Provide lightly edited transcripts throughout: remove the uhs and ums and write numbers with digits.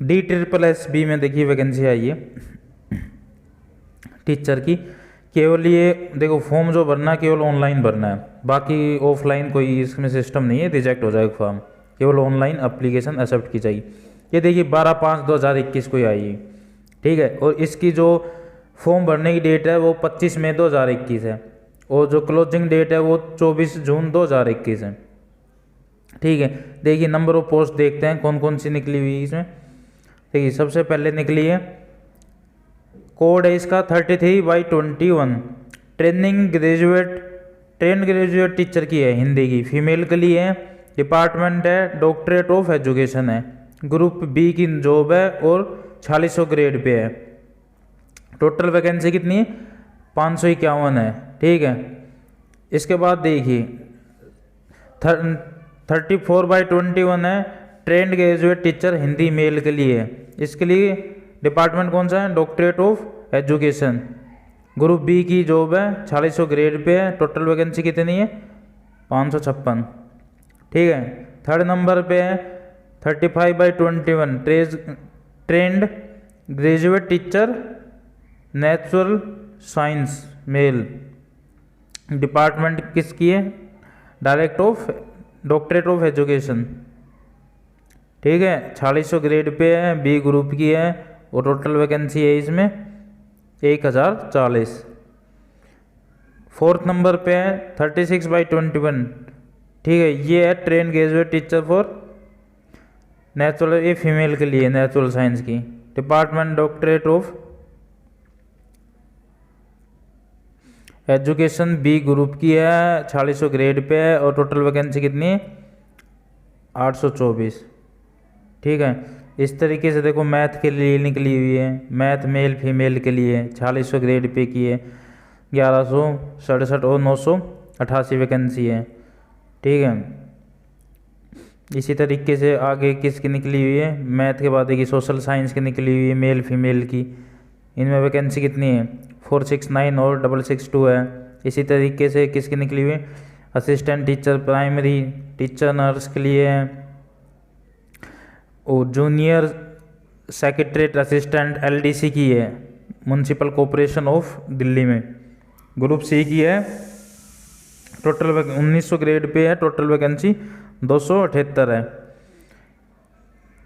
DSSB में देखिए vacancy आई है टीचर की। केवल ये देखो फॉर्म जो भरना है केवल ऑनलाइन भरना है, बाकी ऑफलाइन कोई इसमें सिस्टम नहीं है, रिजेक्ट हो जाएगा फॉर्म। केवल ऑनलाइन एप्लीकेशन एक्सेप्ट की जाएगी। ये देखिए 12/5/2021 को ही आई है, ठीक है। और इसकी जो फॉर्म भरने की डेट है वो 25 मई 2021 है, और जो क्लोजिंग डेट है वो 24 जून 2021 है, ठीक है। देखिए नंबर ऑफ पोस्ट देखते हैं कौन कौन सी निकली हुई है इसमें। देखिए सबसे पहले निकली है, कोड है इसका 33/21, ट्रेंड ग्रेजुएट टीचर की है, हिंदी की, फीमेल के लिए है। डिपार्टमेंट है डॉक्टरेट ऑफ एजुकेशन है, ग्रुप बी की जॉब है और 4600 ग्रेड पे है। टोटल वैकेंसी कितनी है? 551 है, ठीक है। इसके बाद देखिए 34/21 है, trained graduate teacher Hindi male के लिए है। इसके लिए डिपार्टमेंट कौन सा है? Doctorate of education, group B की जॉब है, 4600 ग्रेड पे है। टोटल वैकेंसी कितनी है? 556, ठीक है। थर्ड नंबर पे है 35/21, trained graduate teacher natural science male, department किसकी है? डॉक्टरेट ऑफ एजुकेशन, ठीक है। 4600 ग्रेड पे है, बी ग्रुप की है, और टोटल वैकेंसी है इसमें 1040। फोर्थ नंबर पे है 36/21, ठीक है। ये है train graduate teacher for natural, ये फीमेल के लिए नेचुरल साइंस की, department doctorate of education, B group की है, 4600 ग्रेड पे है, और टोटल वैकेंसी कितनी है? 824, ठीक है। इस तरीके से देखो मैथ के लिए निकली हुई है, मैथ मेल फीमेल के लिए 4600 ग्रेड पे की है, 1167 और 988 वैकेंसी है, ठीक है। इसी तरीके से आगे किसकी निकली हुई है? मैथ के बाद देखिए सोशल साइंस की निकली हुई है, मेल फीमेल की। इनमें वैकेंसी कितनी है? 469 और 662 है। इसी तरीके से किसकी निकली हुई है? Assistant teacher primary, teacher nurse के लिए है, और जूनियर सेक्रेटरीट असिस्टेंट LDC की है, म्यूनसिपल कॉरपोरेशन ऑफ दिल्ली में, ग्रुप सी की है। टोटल 1900 ग्रेड पे है, टोटल वैकेंसी 278 है।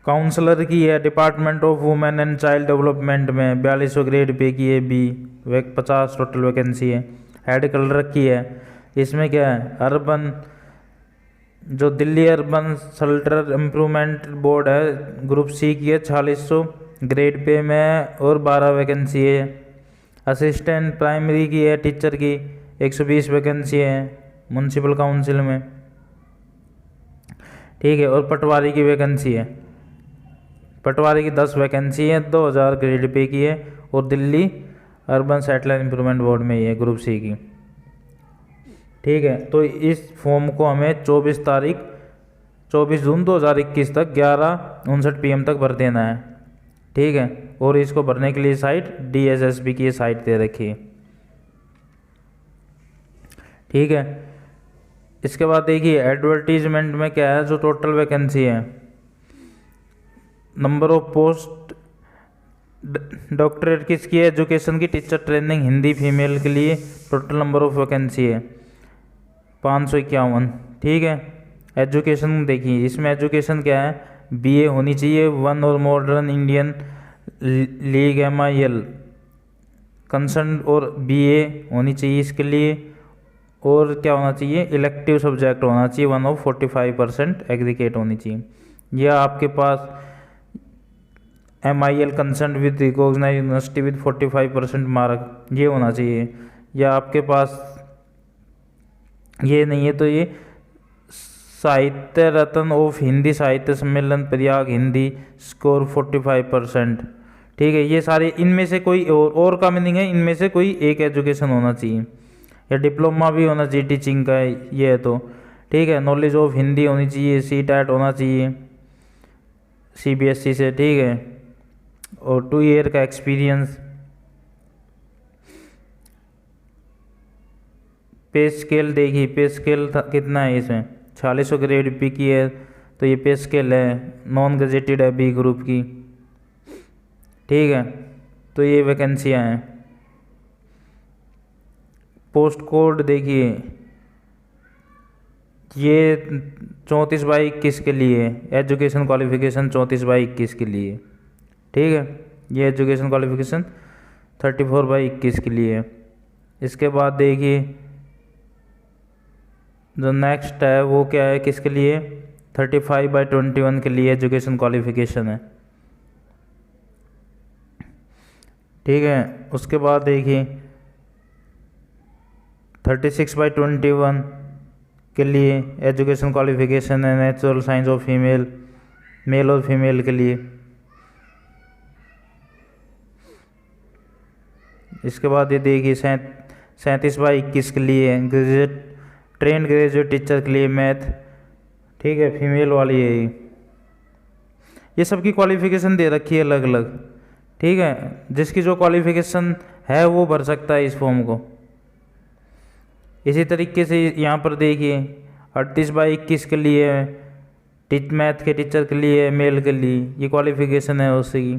काउंसलर की है, department of women and child development में 4200 ग्रेड पे की है, बी 50 टोटल वैकेंसी है। हेड कलर की है, इसमें क्या है? अर्बन, जो Delhi urban shelter improvement board है, ग्रुप सी की है, 4600 ग्रेड पे में, और 12 वैकेंसी है। असिस्टेंट प्राइमरी की है टीचर की, 120 वैकेंसी है म्यूनसिपल काउंसिल में, ठीक है। और पटवारी की वैकेंसी है, पटवारी की 10 वैकेंसी है, 2000 ग्रेड पे की है, और Delhi urban settler improvement board में ही है, ग्रुप सी की, ठीक है। तो इस फॉर्म को हमें 24 जून 2021 तक 11:59 PM तक भर देना है, ठीक है। और इसको भरने के लिए साइट DSSB की साइट दे रखी है, ठीक है। इसके बाद देखिए एडवर्टीजमेंट में क्या है, जो टोटल वैकेंसी है, नंबर ऑफ पोस्ट डॉक्टरेट किसकी है? एजुकेशन की, टीचर ट्रेनिंग हिंदी फीमेल के लिए, टोटल नंबर ऑफ वैकेंसी है 551, ठीक है। एजुकेशन देखिए, इसमें एजुकेशन क्या है? BA होनी चाहिए, 1 और modern Indian league MIL concern, और BA होनी चाहिए इसके लिए। और क्या होना चाहिए? इलेक्टिव सब्जेक्ट होना चाहिए 1 of 45% एग्रीगेट होनी चाहिए, या आपके पास MIL concern with recognised university with 45% mark, ये होना चाहिए। या आपके पास ये नहीं है तो ये साहित्य रत्न ऑफ हिंदी साहित्य सम्मेलन प्रयाग हिंदी, स्कोर 45%, ठीक है। ये सारे इनमें से कोई और का मीनिंग है, इनमें से कोई एक एजुकेशन होना चाहिए, या डिप्लोमा भी होना चाहिए टीचिंग का, ये है तो ठीक है। नॉलेज ऑफ हिंदी होनी चाहिए, CTET होना चाहिए CBSE से, ठीक है। और 2 ईयर का एक्सपीरियंस। पे स्केल देखिए, पे स्केल कितना है इसमें? 4600 ग्रेड पे की है, तो ये पे स्केल है, नॉन ग्रेजुएटेड है, बी ग्रुप की, ठीक है, तो ये वैकेंसियाँ हैं। पोस्ट कोड देखिए, ये 34/21 के लिए, एजुकेशन क्वालिफिकेशन 34/21 के लिए, ठीक है। ये एजुकेशन क्वालिफिकेशन 34/21 के लिए। इसके बाद देखिए जो नेक्स्ट है वो क्या है, किसके लिए, 35/21 के लिए एजुकेशन क्वालिफिकेशन है, ठीक है। उसके बाद देखिए 36/21 के लिए एजुकेशन क्वालिफिकेशन है, natural science of female, male और फीमेल के लिए। इसके बाद ये देखिए 37/21 के लिए ग्रेजुएट, ट्रेंड ग्रेजुएट टीचर के लिए मैथ, ठीक है, फीमेल वाली है ये सबकी क्वालिफिकेशन दे रखी है अलग अलग, ठीक है। जिसकी जो क्वालिफिकेशन है वो भर सकता है इस फॉर्म को। इसी तरीके से यहाँ पर देखिए 38/21 के लिए मैथ के टीचर के लिए, मेल के लिए, ये क्वालिफिकेशन है उसकी,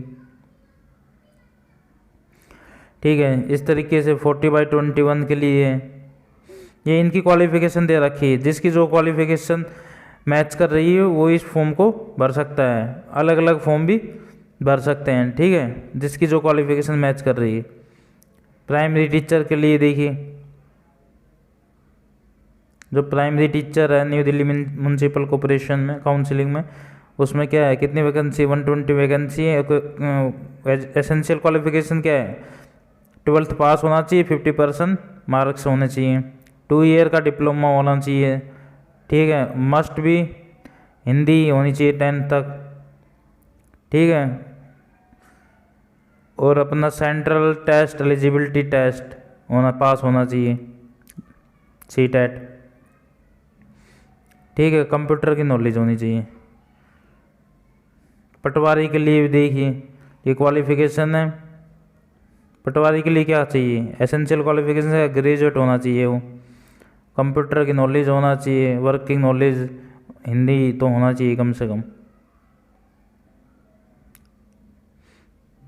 ठीक है। इस तरीके से 40/21 के लिए ये इनकी क्वालिफिकेशन दे रखी है। जिसकी जो क्वालिफिकेशन मैच कर रही है वो इस फॉर्म को भर सकता है, अलग अलग फॉर्म भी भर सकते हैं, ठीक है, जिसकी जो क्वालिफिकेशन मैच कर रही है। प्राइमरी टीचर के लिए देखिए, जो प्राइमरी टीचर है न्यू दिल्ली म्यूनसिपल कॉरपोरेशन में काउंसिलिंग में, उसमें क्या है, कितनी वैकेंसी, 120 वैकेंसी है। एसेंशियल क्वालिफिकेशन क्या है, 12th पास होना चाहिए, 50% मार्क्स होने चाहिए, 2 ईयर का डिप्लोमा होना चाहिए, ठीक है। मस्ट भी हिंदी होनी चाहिए 10th तक, ठीक है। और अपना central test, eligibility test pass होना चाहिए, CTET, ठीक है। कंप्यूटर की नॉलेज होनी चाहिए। पटवारी के लिए देखिए ये क्वालिफिकेशन है। पटवारी के लिए क्या चाहिए, एसेंशियल क्वालिफिकेशन है, ग्रेजुएट होना चाहिए वो, कंप्यूटर की नॉलेज होना चाहिए, वर्किंग नॉलेज हिंदी तो होना चाहिए कम से कम,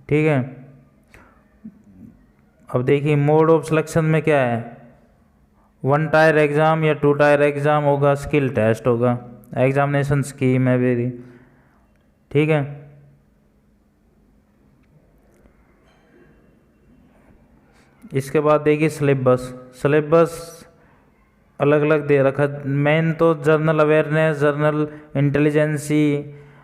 ठीक है। अब देखिए मोड ऑफ सिलेक्शन में क्या है, 1 टायर एग्ज़ाम या 2 टायर एग्ज़ाम होगा, स्किल टेस्ट होगा, एग्जामिनेशन स्कीम है वेरी, ठीक है। इसके बाद देखिए सिलेबस अलग अलग दे रखा। मेन तो general awareness, general intelligency,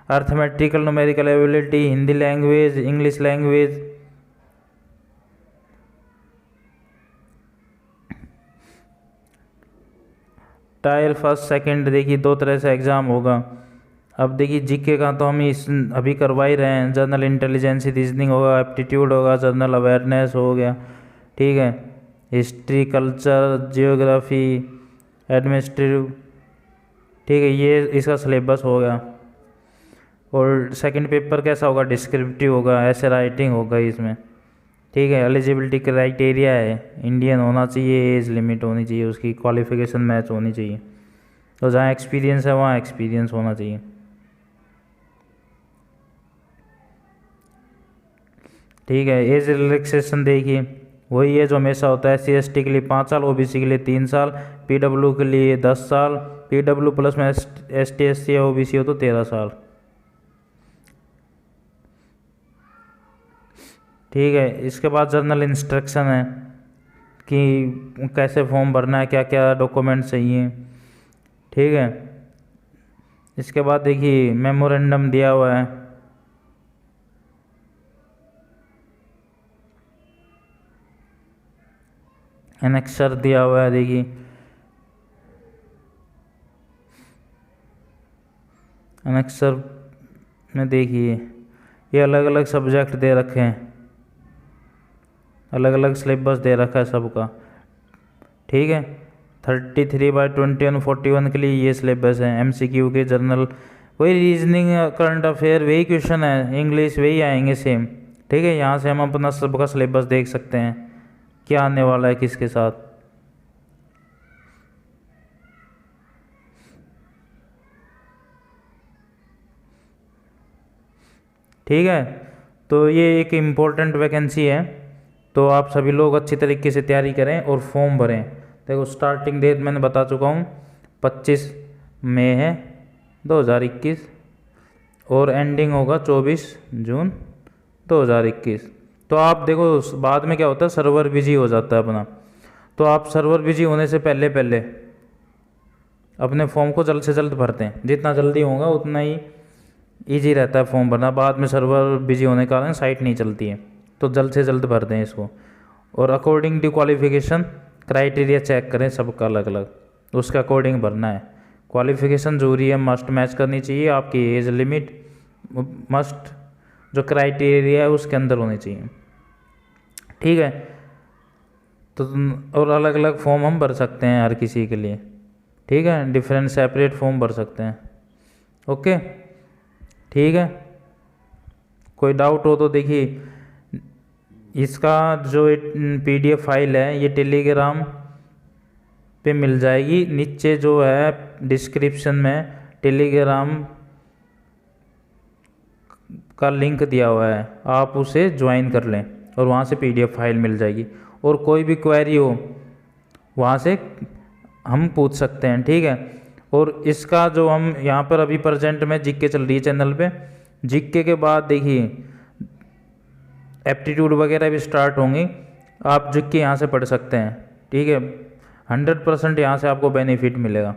arithmetical numerical ability, Hindi language, English language, tier first second देखिए 2 तरह से एग्ज़ाम होगा। अब देखिए जीके का तो हम इस अभी करवा ही रहे हैं, जनरल इंटेलिजेंस, रीजनिंग होगा, एप्टीट्यूड होगा, जनरल अवेयरनेस हो गया, ठीक है। हिस्ट्री, कल्चर, जियोग्राफी, एडमिनिस्ट्रेटिव, ठीक है, ये इसका सिलेबस हो गया। और सेकंड पेपर कैसा होगा, डिस्क्रिप्टिव होगा, ऐसे राइटिंग होगा इसमें, ठीक है। एलिजिबिलिटी क्राइटेरिया है, इंडियन होना चाहिए, एज लिमिट होनी चाहिए, उसकी क्वालिफिकेशन मैच होनी चाहिए, तो जहाँ एक्सपीरियंस है वहाँ एक्सपीरियंस होना चाहिए, ठीक है। एज रिलैक्सेशन देखिए वही है जो हमेशा होता है, SC/ST के लिए 5 साल, OBC के लिए 3 साल, PW के लिए 10 साल, PW प्लस में ST/SC या OBC हो तो 13 साल, ठीक है। इसके बाद जर्नल इंस्ट्रक्शन है कि कैसे फॉर्म भरना है, क्या क्या डॉक्यूमेंट चाहिए, ठीक है। इसके बाद देखिए मेमोरेंडम दिया हुआ है, एनेक्सर दिया हुआ है, देखिए एनेक्सर में देखिए ये अलग अलग सब्जेक्ट दे रखे हैं, अलग अलग सिलेबस दे रखा है सबका, ठीक है। 33/21 41 के लिए ये सिलेबस है। MCQ के जर्नल वही, रीजनिंग, करंट अफेयर वही क्वेश्चन है, इंग्लिश वही आएंगे सेम, ठीक है। यहाँ से हम अपना सबका सिलेबस देख सकते हैं क्या आने वाला है किसके साथ, ठीक है। तो ये एक इम्पोर्टेंट वैकेंसी है, तो आप सभी लोग अच्छी तरीके से तैयारी करें और फॉर्म भरें। देखो स्टार्टिंग डेट मैंने बता चुका हूँ 25 मई है 2021 और एंडिंग होगा 24 जून 2021। तो आप देखो बाद में क्या होता है, सर्वर बिजी हो जाता है अपना, तो आप सर्वर बिजी होने से पहले पहले अपने फॉर्म को जल्द से जल्द भरते हैं। जितना जल्दी होगा उतना ही ईजी रहता है फॉर्म भरना। बाद में सर्वर बिजी होने के कारण साइट नहीं चलती है, तो जल्द से जल्द भर दें इसको। और according to qualification criteria check करें सबका अलग अलग, उसके अकॉर्डिंग भरना है। क्वालिफिकेशन जरूरी है, मस्ट मैच करनी चाहिए, आपकी एज लिमिट मस्ट जो क्राइटेरिया है उसके अंदर होनी चाहिए, ठीक है। तो और अलग अलग फॉर्म हम भर सकते हैं हर किसी के लिए, ठीक है, डिफरेंट सेपरेट फॉर्म भर सकते हैं। ओके ठीक है, कोई डाउट हो तो देखिए इसका जो PDF फाइल है ये टेलीग्राम पे मिल जाएगी, नीचे जो है डिस्क्रिप्शन में टेलीग्राम का लिंक दिया हुआ है, आप उसे ज्वाइन कर लें और वहाँ से PDF फाइल मिल जाएगी। और कोई भी क्वेरी हो वहाँ से हम पूछ सकते हैं, ठीक है। और इसका जो हम यहाँ पर अभी प्रेजेंट में जीके चल रही है चैनल पे, जीके के बाद देखिए एप्टीट्यूड वगैरह भी स्टार्ट होंगी, आप जीके यहाँ से पढ़ सकते हैं, ठीक है। 100% यहाँ से आपको बेनिफिट मिलेगा,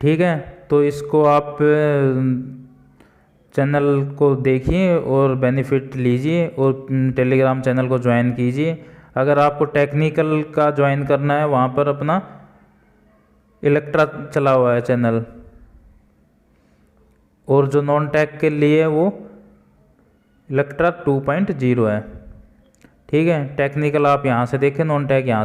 ठीक है। तो इसको आप चैनल को देखिए और बेनिफिट लीजिए और टेलीग्राम चैनल को ज्वाइन कीजिए। अगर आपको टेक्निकल का ज्वाइन करना है वहाँ पर अपना इलेक्ट्रा चला हुआ है चैनल, और जो नॉन टेक के लिए वो इलेक्ट्रा 2.0 है, ठीक है। टेक्निकल आप यहाँ से देखें, नॉन टेक यहाँ से।